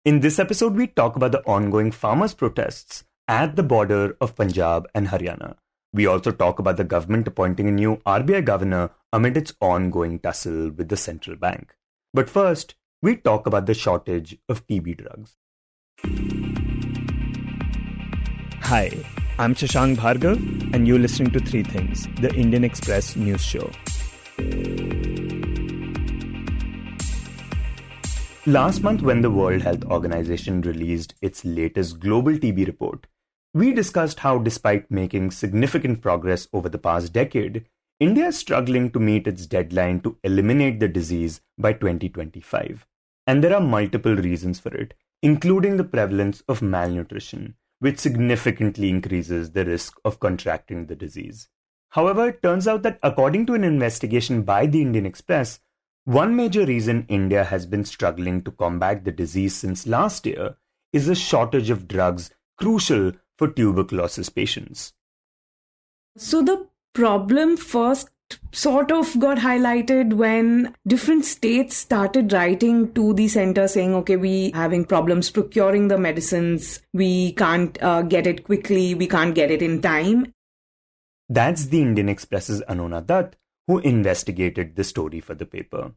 In this episode, we talk about the ongoing farmers' protests at the border of Punjab and Haryana. We also talk about the government appointing a new RBI governor amid its ongoing tussle with the central bank. But first, we talk about the shortage of TB drugs. Hi, I'm Shashank Bhargava, and you're listening to Three Things, the Indian Express news show. Last month, when the World Health Organization released its latest global TB report, we discussed how, despite making significant progress over the past decade, India is struggling to meet its deadline to eliminate the disease by 2025. And there are multiple reasons for it, including the prevalence of malnutrition, which significantly increases the risk of contracting the disease. However, it turns out that according to an investigation by the Indian Express, one major reason India has been struggling to combat the disease since last year is a shortage of drugs crucial for tuberculosis patients. So the problem first sort of got highlighted when different states started writing to the center saying, okay, we having problems procuring the medicines, we can't get it quickly, we can't get it in time. That's the Indian Express's Anonna Dutt, who investigated the story for the paper.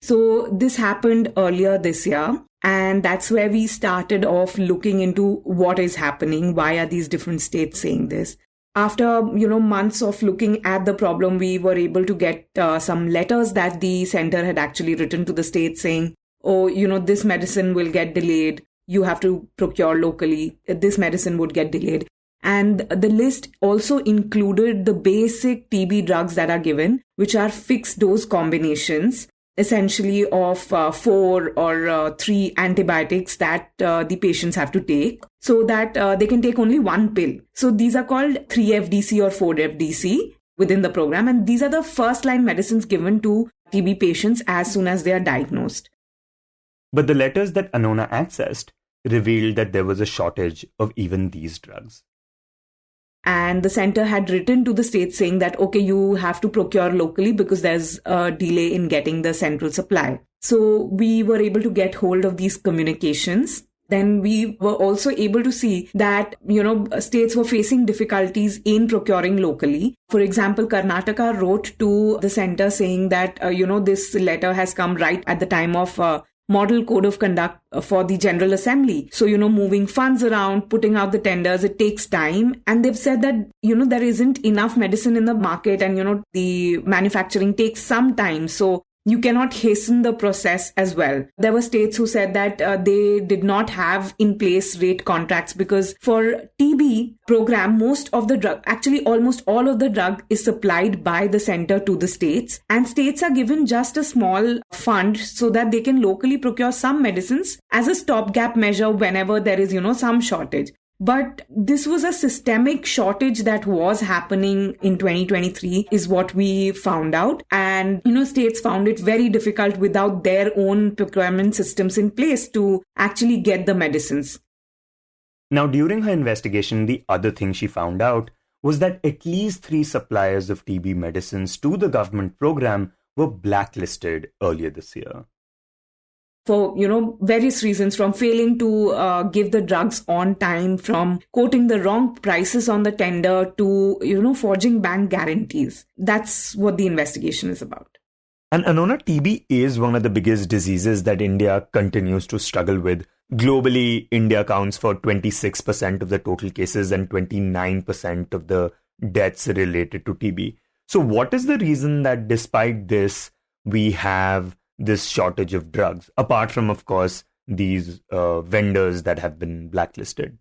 So this happened earlier this year, and that's where we started off looking into what is happening, why are these different states saying this. After, months of looking at the problem, we were able to get some letters that the center had actually written to the state saying, oh, this medicine will get delayed. You have to procure locally. This medicine would get delayed. And the list also included the basic TB drugs that are given, which are fixed dose combinations, essentially of 4 or 3 antibiotics that the patients have to take so that they can take only one pill. So these are called 3-FDC or 4-FDC within the program. And these are the first line medicines given to TB patients as soon as they are diagnosed. But the letters that Anonna accessed revealed that there was a shortage of even these drugs. And the center had written to the state saying that, okay, you have to procure locally because there's a delay in getting the central supply. So we were able to get hold of these communications. Then we were also able to see that, states were facing difficulties in procuring locally. For example, Karnataka wrote to the center saying that, this letter has come right at the time of Model Code of Conduct for the General Assembly. So, moving funds around, putting out the tenders, it takes time. And they've said that, there isn't enough medicine in the market and, the manufacturing takes some time. So you cannot hasten the process as well. There were states who said that they did not have in place rate contracts because for TB program, most of the drug, actually almost all of the drug is supplied by the center to the states, and states are given just a small fund so that they can locally procure some medicines as a stopgap measure whenever there is, some shortage. But this was a systemic shortage that was happening in 2023 is what we found out. And, states found it very difficult without their own procurement systems in place to actually get the medicines. Now, during her investigation, the other thing she found out was that at least 3 suppliers of TB medicines to the government program were blacklisted earlier this year. For, various reasons, from failing to give the drugs on time, from quoting the wrong prices on the tender to, forging bank guarantees. That's what the investigation is about. And Anonna, TB is one of the biggest diseases that India continues to struggle with. Globally, India accounts for 26% of the total cases and 29% of the deaths related to TB. So what is the reason that despite this, we have this shortage of drugs, apart from, of course, these vendors that have been blacklisted?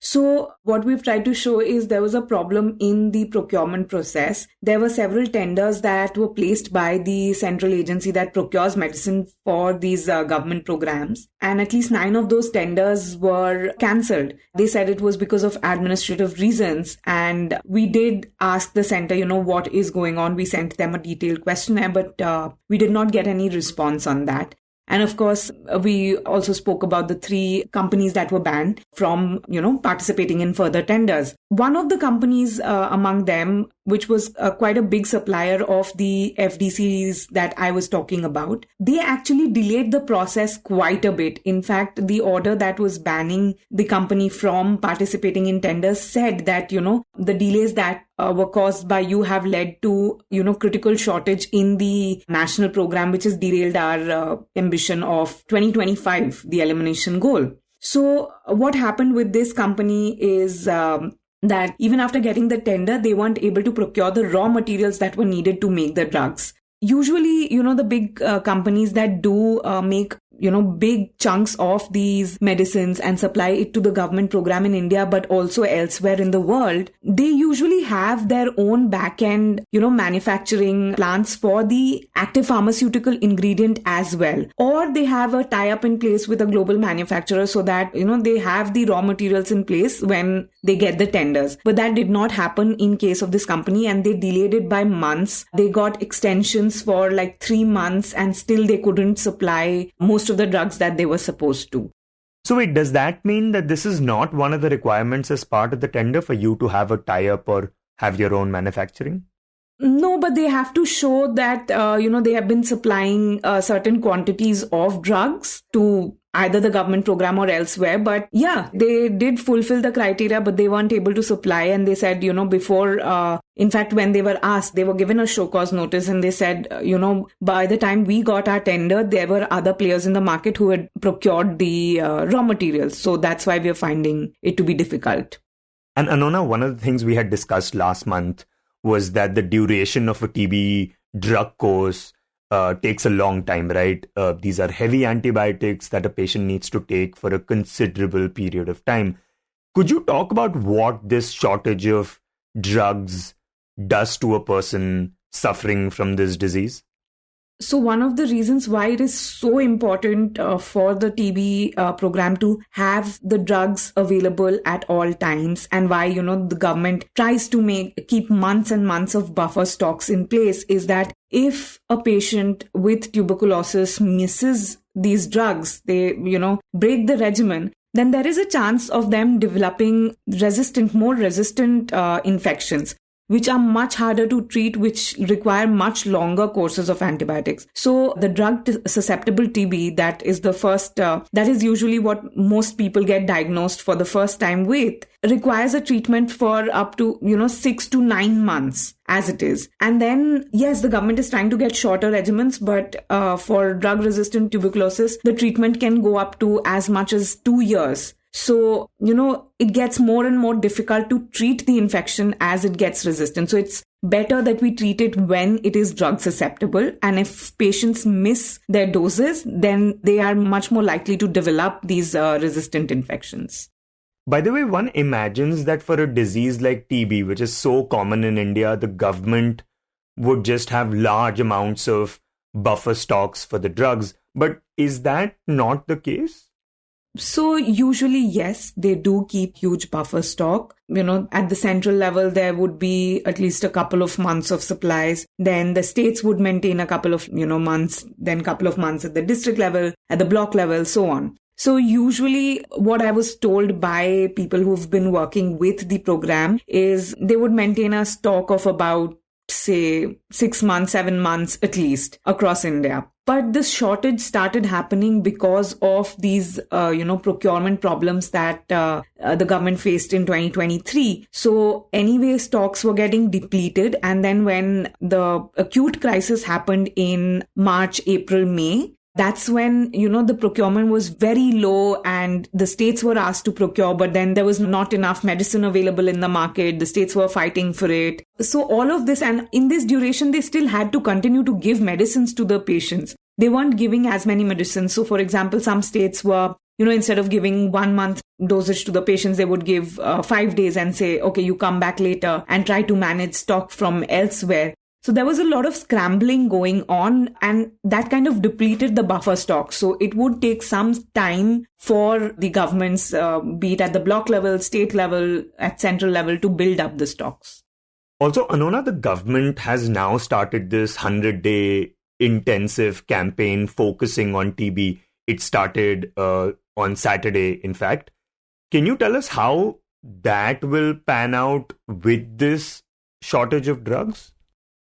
So what we've tried to show is there was a problem in the procurement process. There were several tenders that were placed by the central agency that procures medicine for these government programs. And at least 9 of those tenders were cancelled. They said it was because of administrative reasons. And we did ask the center, what is going on. We sent them a detailed questionnaire, but we did not get any response on that. And of course, we also spoke about the 3 companies that were banned from, participating in further tenders. One of the companies among them, which was quite a big supplier of the FDCs that I was talking about, they actually delayed the process quite a bit. In fact, the order that was banning the company from participating in tenders said that, the delays that were caused by you have led to, critical shortage in the national program, which has derailed our ambition of 2025, the elimination goal. So what happened with this company is that even after getting the tender, they weren't able to procure the raw materials that were needed to make the drugs. Usually, the big companies that do make, big chunks of these medicines and supply it to the government program in India, but also elsewhere in the world, they usually have their own back-end, manufacturing plants for the active pharmaceutical ingredient as well. Or they have a tie-up in place with a global manufacturer so that, they have the raw materials in place when they get the tenders. But that did not happen in case of this company, and they delayed it by months. They got extensions for like 3 months and still they couldn't supply most of the drugs that they were supposed to. So wait, does that mean that this is not one of the requirements as part of the tender for you to have a tie-up or have your own manufacturing? No, but they have to show that, they have been supplying certain quantities of drugs to either the government program or elsewhere. But yeah, they did fulfill the criteria, but they weren't able to supply. And they said, before, in fact, when they were asked, they were given a show cause notice and they said, by the time we got our tender, there were other players in the market who had procured the raw materials. So that's why we are finding it to be difficult. And Anonna, one of the things we had discussed last month was that the duration of a TB drug course takes a long time, right? These are heavy antibiotics that a patient needs to take for a considerable period of time. Could you talk about what this shortage of drugs does to a person suffering from this disease? So one of the reasons why it is so important for the TB program to have the drugs available at all times, and why, the government tries to keep months and months of buffer stocks in place, is that if a patient with tuberculosis misses these drugs, they, break the regimen, then there is a chance of them developing more resistant infections, which are much harder to treat, which require much longer courses of antibiotics. So the drug-susceptible TB, that is the first, that is usually what most people get diagnosed for the first time with, requires a treatment for up to, 6 to 9 months as it is. And then, yes, the government is trying to get shorter regimens, but for drug-resistant tuberculosis, the treatment can go up to as much as 2 years. So, it gets more and more difficult to treat the infection as it gets resistant. So it's better that we treat it when it is drug susceptible. And if patients miss their doses, then they are much more likely to develop these resistant infections. By the way, one imagines that for a disease like TB, which is so common in India, the government would just have large amounts of buffer stocks for the drugs. But is that not the case? So usually, yes, they do keep huge buffer stock. At the central level, there would be at least a couple of months of supplies. Then the states would maintain a couple of, months, then a couple of months at the district level, at the block level, so on. So usually what I was told by people who've been working with the program is they would maintain a stock of about, say, 6 months, 7 months at least across India. But this shortage started happening because of these, procurement problems that the government faced in 2023. So anyway, stocks were getting depleted. And then when the acute crisis happened in March, April, May, that's when, the procurement was very low and the states were asked to procure, but then there was not enough medicine available in the market. The states were fighting for it. So all of this, and in this duration, they still had to continue to give medicines to the patients. They weren't giving as many medicines. So for example, some states were, instead of giving 1 month dosage to the patients, they would give 5 days and say, okay, you come back later and try to manage stock from elsewhere. So there was a lot of scrambling going on, and that kind of depleted the buffer stock. So it would take some time for the governments, be it at the block level, state level, at central level, to build up the stocks. Also, Anonna, the government has now started this 100-day intensive campaign focusing on TB. It started on Saturday, in fact. Can you tell us how that will pan out with this shortage of drugs?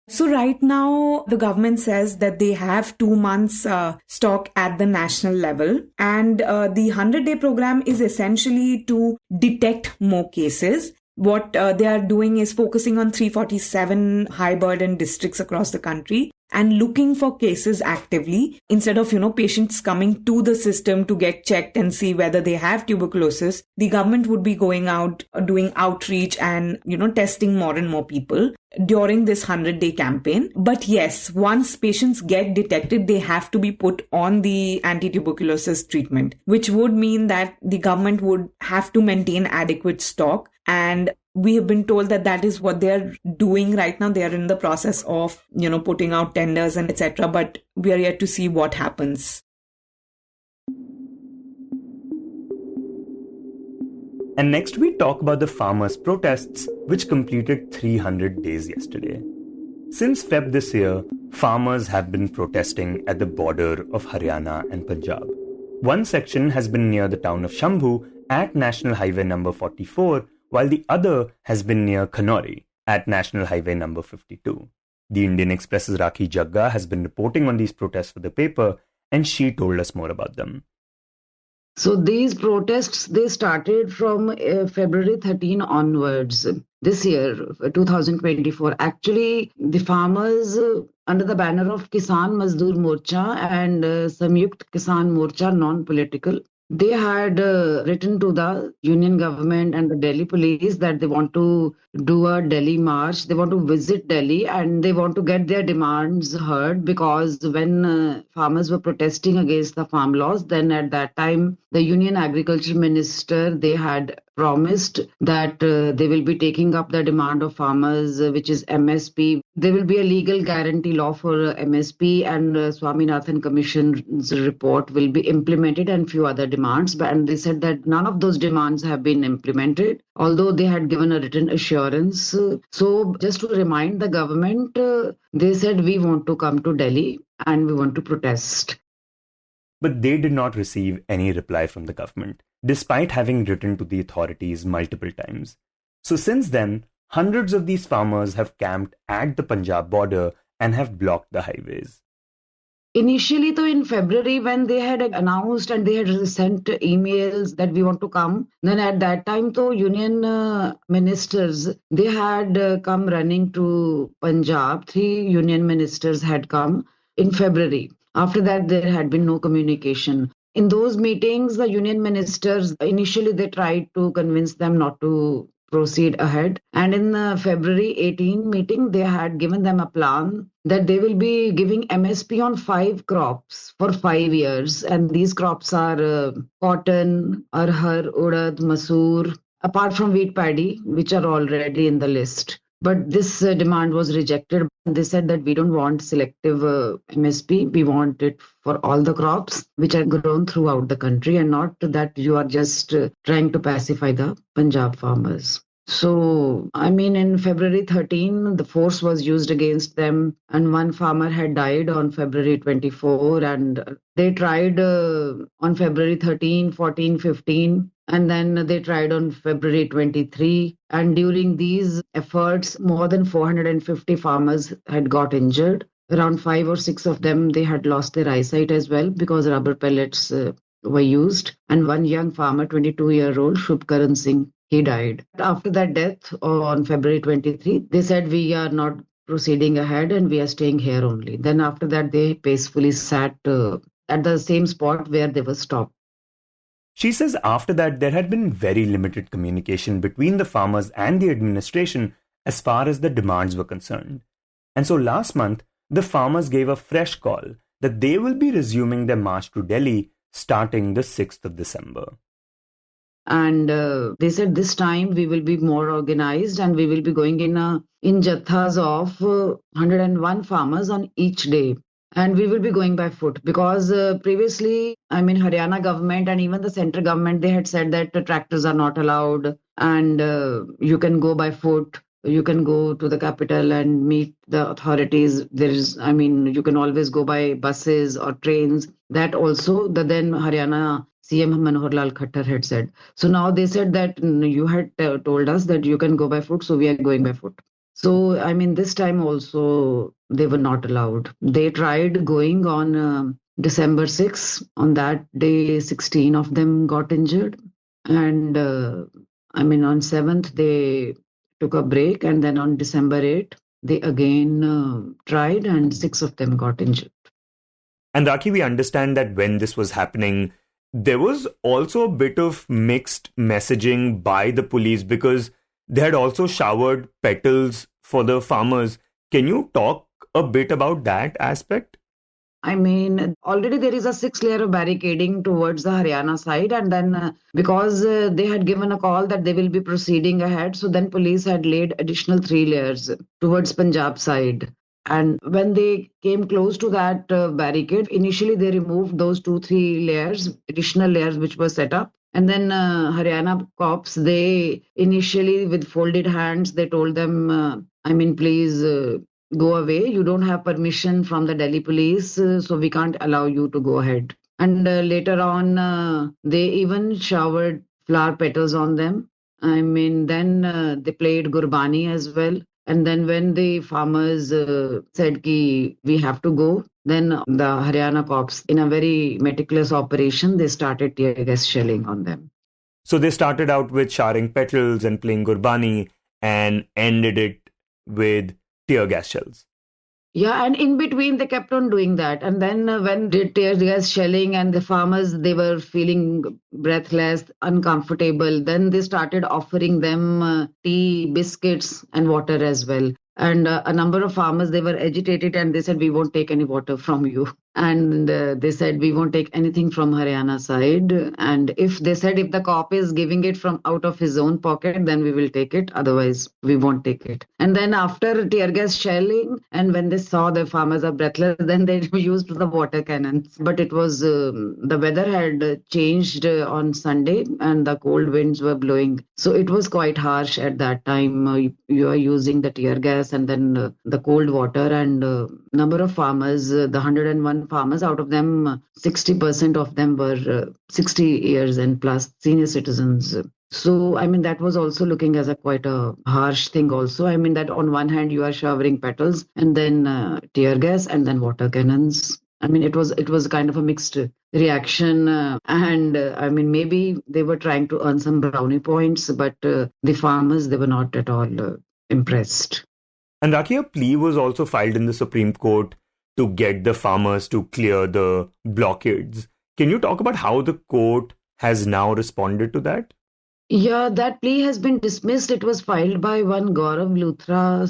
So right now, the government says that they have 2 months stock at the national level. And the 100-day program is essentially to detect more cases. What they are doing is focusing on 347 high burden districts across the country and looking for cases actively instead of, patients coming to the system to get checked and see whether they have tuberculosis. The government would be going out, doing outreach and, testing more and more people during this 100-day campaign. But yes, once patients get detected, they have to be put on the anti-tuberculosis treatment, which would mean that the government would have to maintain adequate stock. And we have been told that that is what they're doing right now. They are in the process of, putting out tenders and etc. But we are yet to see what happens. And next we talk about the farmers' protests, which completed 300 days yesterday. Since Feb this year, farmers have been protesting at the border of Haryana and Punjab. One section has been near the town of Shambhu at National Highway number 44, while the other has been near Khanori at National Highway number 52. The Indian Express's Raakhi Jagga has been reporting on these protests for the paper, and she told us more about them. So these protests, they started from February 13 onwards. This year, 2024, actually the farmers under the banner of Kisan Mazdoor Morcha and Samyukt Kisan Morcha non-political, they had written to the union government and the Delhi police that they want to do a Delhi march. They want to visit Delhi and they want to get their demands heard, because when farmers were protesting against the farm laws, then at that time, the Union Agriculture Minister, they had promised that they will be taking up the demand of farmers, which is MSP. There will be a legal guarantee law for MSP, and Swaminathan Commission's report will be implemented and few other demands. And they said that none of those demands have been implemented, although they had given a written assurance. So just to remind the government, they said we want to come to Delhi and we want to protest. But they did not receive any reply from the government, despite having written to the authorities multiple times. So since then, hundreds of these farmers have camped at the Punjab border and have blocked the highways. Initially, though, in February, when they had announced and they had sent emails that we want to come, then at that time, though, union ministers, they had come running to Punjab. 3 union ministers had come in February. After that, there had been no communication. In those meetings, the union ministers, initially they tried to convince them not to proceed ahead. And in the February 18 meeting, they had given them a plan that they will be giving MSP on 5 crops for 5 years. And these crops are cotton, arhar, urad, masoor, apart from wheat paddy, which are already in the list. But this demand was rejected. They said that we don't want selective MSP. We want it for all the crops which are grown throughout the country, and not that you are just trying to pacify the Punjab farmers. So, in February 13, the force was used against them, and one farmer had died on February 24, and they tried on February 13, 14, 15, and then they tried on February 23. And during these efforts, more than 450 farmers had got injured. Around 5 or 6 of them, they had lost their eyesight as well because rubber pellets were used. And one young farmer, 22-year-old Shubkaran Singh, he died. After that death on February 23, they said we are not proceeding ahead and we are staying here only. Then after that, they peacefully sat at the same spot where they were stopped. She says after that, there had been very limited communication between the farmers and the administration as far as the demands were concerned. And so last month, the farmers gave a fresh call that they will be resuming their march to Delhi starting the 6th of December. And they said this time we will be more organized and we will be going in jathas of 101 farmers on each day. And we will be going by foot because previously, Haryana government and even the central government, they had said that the tractors are not allowed and you can go by foot. you can go to the capital and meet the authorities. You can always go by buses or trains. That also the then Haryana CM Manohar Lal Khattar had said. So now they said that you had told us that you can go by foot, so we are going by foot. So, this time also they were not allowed. They tried going on December 6th. On that day, 16 of them got injured. And on 7th, they took a break. And then on December 8th, they again tried and 6 of them got injured. And Rakhi, we understand that when this was happening, there was also a bit of mixed messaging by the police because they had also showered petals for the farmers. Can you talk a bit about that aspect? Already there is a 6 layer of barricading towards the Haryana side. And then because they had given a call that they will be proceeding ahead, so then police had laid additional 3 layers towards Punjab side. And when they came close to that barricade, initially they removed those 2-3 layers, additional layers which were set up. And then Haryana cops, they initially with folded hands, they told them, please go away. You don't have permission from the Delhi police, so we can't allow you to go ahead. And later on, they even showered flower petals on them. Then they played Gurbani as well. And then when the farmers said ki we have to go, then the Haryana cops, in a very meticulous operation, they started tear gas shelling on them. So they started out with showering petals and playing Gurbani and ended it with tear gas shells. Yeah, and in between they kept on doing that. And then when they tear gas shelling and the farmers, they were feeling breathless, uncomfortable, then they started offering them tea, biscuits and water as well. And a number of farmers, they were agitated and they said, we won't take any water from you. And they said, we won't take anything from Haryana side. And if the cop is giving it from out of his own pocket, then we will take it. Otherwise, we won't take it. And then after tear gas shelling, and when they saw the farmers are breathless, then they used the water cannons. But it was, the weather had changed on Sunday and the cold winds were blowing. So it was quite harsh at that time. You are using the tear gas and then the cold water, and number of farmers, the 101 farmers, out of them 60% of them were 60 years and plus senior citizens. So that was also looking as quite a harsh thing also. That on one hand you are showering petals and then tear gas and then water cannons. It was kind of a mixed reaction, and maybe they were trying to earn some brownie points, but the farmers, they were not at all impressed. And Rakhi, a plea was also filed in the Supreme Court to get the farmers to clear the blockades. Can you talk about how the court has now responded to that? Yeah, that plea has been dismissed. It was filed by one Gaurav Luthra,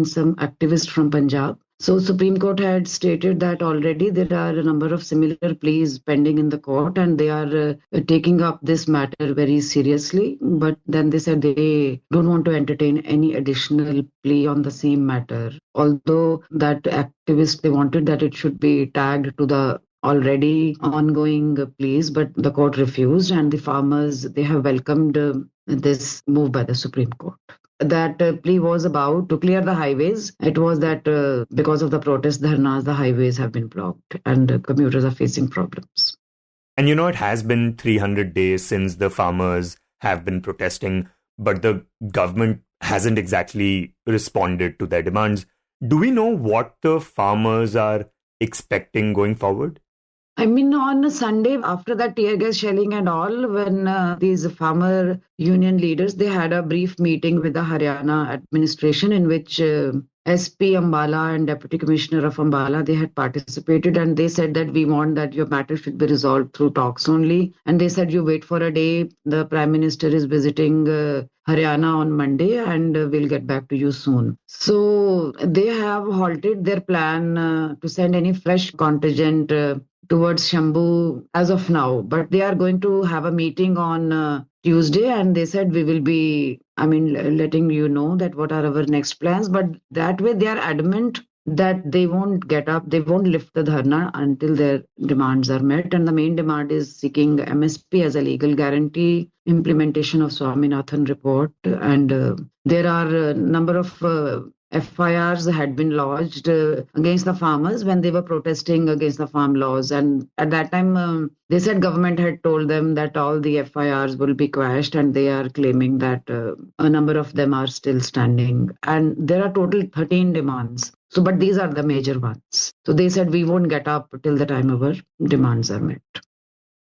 some activist from Punjab. So Supreme Court had stated that already there are a number of similar pleas pending in the court and they are taking up this matter very seriously. But then they said they don't want to entertain any additional plea on the same matter. Although that activist, they wanted that it should be tagged to the already ongoing pleas, but the court refused, and the farmers, they have welcomed this move by the Supreme Court. That plea was about to clear the highways. It was that because of the protest dharnas, the highways have been blocked and commuters are facing problems. And it has been 300 days since the farmers have been protesting, but the government hasn't exactly responded to their demands. Do we know what the farmers are expecting going forward? On Sunday, after that tear gas shelling and all, when these farmer union leaders, they had a brief meeting with the Haryana administration in which SP Ambala and Deputy Commissioner of Ambala, they had participated, and they said that we want that your matter should be resolved through talks only. And they said you wait for a day. The Prime Minister is visiting Haryana on Monday and we'll get back to you soon. So they have halted their plan to send any fresh contingent towards Shambhu as of now. But they are going to have a meeting on Tuesday, and they said we will be, letting you know that what are our next plans. But that way they are adamant that they won't get up, they won't lift the dharna until their demands are met. And the main demand is seeking MSP as a legal guarantee, implementation of Swaminathan report. And there are a number of FIRs had been lodged against the farmers when they were protesting against the farm laws. And at that time, they said government had told them that all the FIRs will be quashed, and they are claiming that a number of them are still standing. And there are total 13 demands. So, but these are the major ones. So they said we won't get up till the time our demands are met.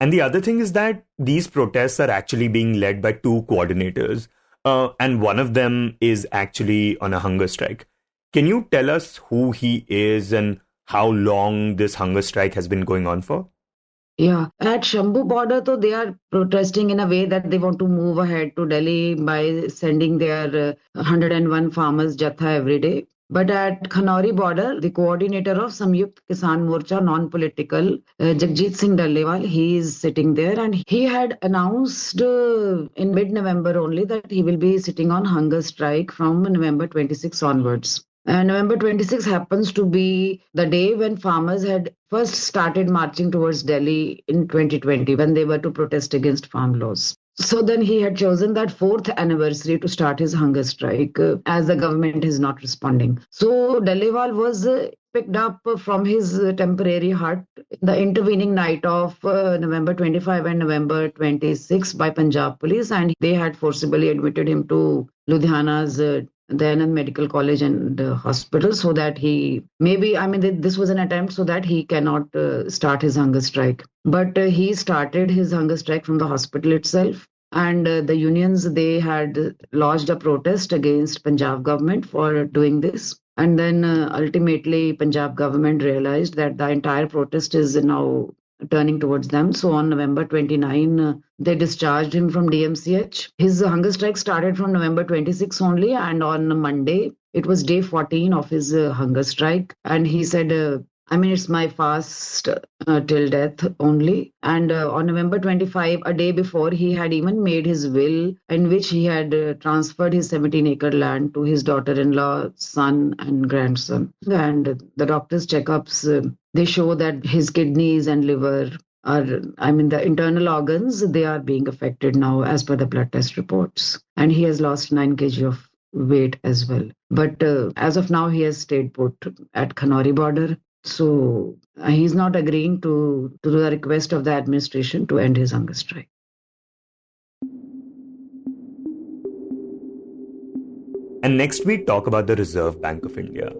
And the other thing is that these protests are actually being led by two coordinators. And one of them is actually on a hunger strike. Can you tell us who he is and how long this hunger strike has been going on for? Yeah, at Shambhu border, though, they are protesting in a way that they want to move ahead to Delhi by sending their 101 farmers Jatha every day. But at Khanori border, the coordinator of Samyukt Kisan Morcha, non-political, Jagjit Singh Dallewal, he is sitting there, and he had announced in mid-November only that he will be sitting on hunger strike from November 26 onwards. And November 26 happens to be the day when farmers had first started marching towards Delhi in 2020, when they were to protest against farm laws. So then he had chosen that 4th anniversary to start his hunger strike, as the government is not responding. So Dallewal was picked up from his temporary hut the intervening night of November 25 and November 26 by Punjab police, and they had forcibly admitted him to Ludhiana's the Anand Medical College and hospital, so that this was an attempt so that he cannot start his hunger strike. But he started his hunger strike from the hospital itself. And the unions, they had lodged a protest against Punjab government for doing this. And then ultimately Punjab government realized that the entire protest is now turning towards them. So on November 29, they discharged him from DMCH. His hunger strike started from November 26 only, and on Monday, it was day 14 of his hunger strike. And he said, it's my fast till death only. And on November 25, a day before, he had even made his will in which he had transferred his 17-acre land to his daughter-in-law, son and grandson. And the doctor's checkups, they show that his kidneys and liver the internal organs, they are being affected now as per the blood test reports. And he has lost 9 kg of weight as well. But as of now, he has stayed put at Khanori border. So he's not agreeing to the request of the administration to end his hunger strike. And next we talk about the Reserve Bank of India.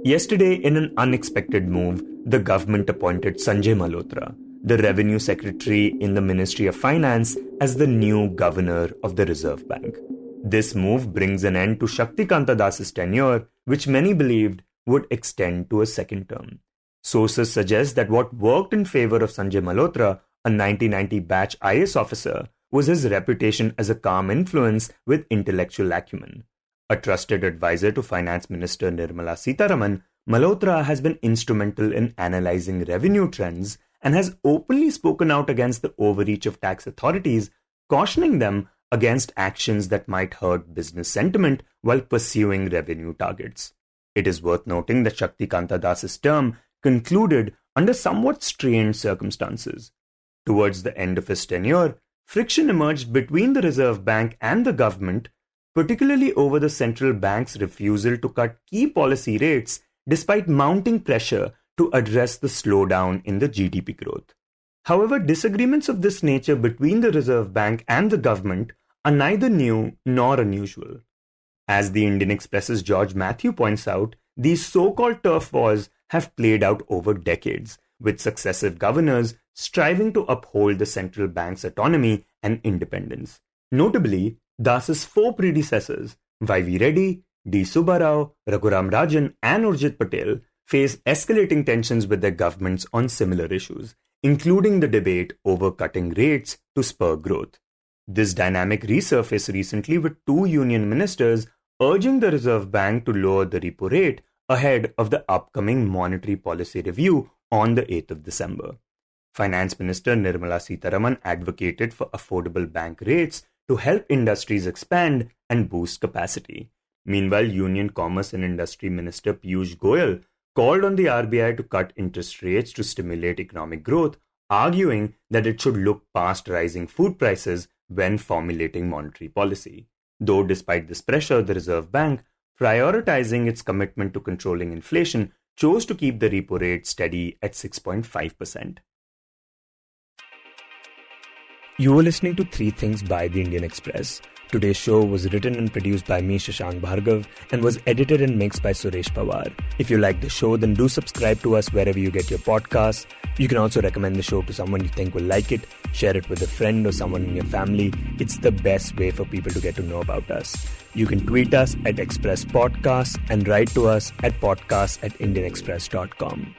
Yesterday, in an unexpected move, the government appointed Sanjay Malhotra, the Revenue Secretary in the Ministry of Finance, as the new governor of the Reserve Bank. This move brings an end to Shaktikanta Das's tenure, which many believed would extend to a second term. Sources suggest that what worked in favor of Sanjay Malhotra, a 1990 batch IAS officer, was his reputation as a calm influence with intellectual acumen. A trusted advisor to Finance Minister Nirmala Sitharaman, Malhotra has been instrumental in analyzing revenue trends and has openly spoken out against the overreach of tax authorities, cautioning them against actions that might hurt business sentiment while pursuing revenue targets. It is worth noting that Shaktikanta Das's term concluded under somewhat strained circumstances. Towards the end of his tenure, friction emerged between the Reserve Bank and the government, particularly over the central bank's refusal to cut key policy rates despite mounting pressure to address the slowdown in the GDP growth. However, disagreements of this nature between the Reserve Bank and the government are neither new nor unusual. As the Indian Express's George Matthew points out, these so-called turf wars have played out over decades, with successive governors striving to uphold the central bank's autonomy and independence. Notably, Das's 4 predecessors, Y.V. Reddy, D. Subbarao, Raghuram Rajan and Urjit Patel face escalating tensions with their governments on similar issues, including the debate over cutting rates to spur growth. This dynamic resurfaced recently with 2 union ministers urging the Reserve Bank to lower the repo rate ahead of the upcoming monetary policy review on the 8th of December. Finance Minister Nirmala Sitharaman advocated for affordable bank rates to help industries expand and boost capacity. Meanwhile, Union Commerce and Industry Minister Piyush Goyal called on the RBI to cut interest rates to stimulate economic growth, arguing that it should look past rising food prices when formulating monetary policy. Though despite this pressure, the Reserve Bank, prioritizing its commitment to controlling inflation, chose to keep the repo rate steady at 6.5%. You were listening to Three Things by the Indian Express. Today's show was written and produced by me, Shashank Bhargava, and was edited and mixed by Suresh Pawar. If you like the show, then do subscribe to us wherever you get your podcasts. You can also recommend the show to someone you think will like it, share it with a friend or someone in your family. It's the best way for people to get to know about us. You can tweet us at Express Podcasts and write to us at podcasts@indianexpress.com.